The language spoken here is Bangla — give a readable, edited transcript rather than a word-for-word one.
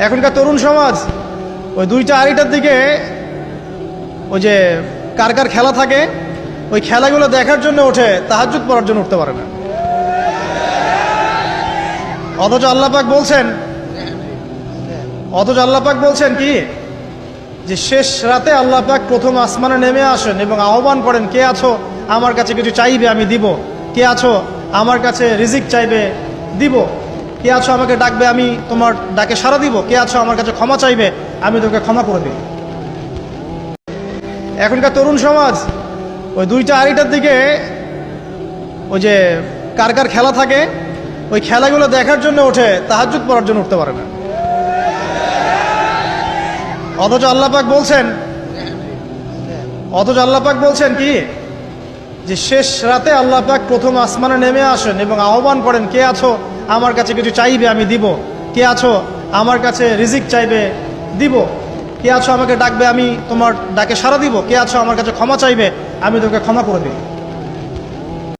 এখনকার তরুণ সমাজ ওই 2টা আড়াইটার দিকে ওই যে কার কার খেলা থাকে ওই খেলাগুলো দেখার জন্য ওঠে, তাহাজ্জুদ পড়ার জন্য উঠতে পারে না। অথচ আল্লাহ পাক বলছেন কি যে শেষ রাতে আল্লাহ পাক প্রথম আসমানে নেমে আসেন এবং আহ্বান করেন, কে আছো আমার কাছে কিছু চাইবে আমি দিব, কে আছো আমার কাছে রিজিক চাইবে দিব, কে আছো আমাকে ডাকবে আমি তোমার ডাকে সাড়া দিব, কে আছো আমার কাছে ক্ষমা চাইবে আমি তোকে ক্ষমা করে দিব। এখনকার তরুণ সমাজ ওই 2টা আড়াইটার দিকে ওই যে কার কার খেলা থাকে ওই খেলাগুলো দেখার জন্য ওঠে, তাহাজ্জুদ পড়ার জন্য উঠতে পারে না। অথচ আল্লাহ পাক বলছেন কি যে শেষ রাতে আল্লাহ পাক প্রথম আসমানে নেমে আসেন এবং আহ্বান করেন, কে আছো আমার কাছে কিছু চাইবে আমি দিব, কে আছো আমার কাছে রিজিক চাইবে দিব, কে আছো আমাকে ডাকবে আমি তোমার ডাকে সাড়া দিব, কে আছো আমার কাছে ক্ষমা চাইবে আমি তোকে ক্ষমা করে দিব।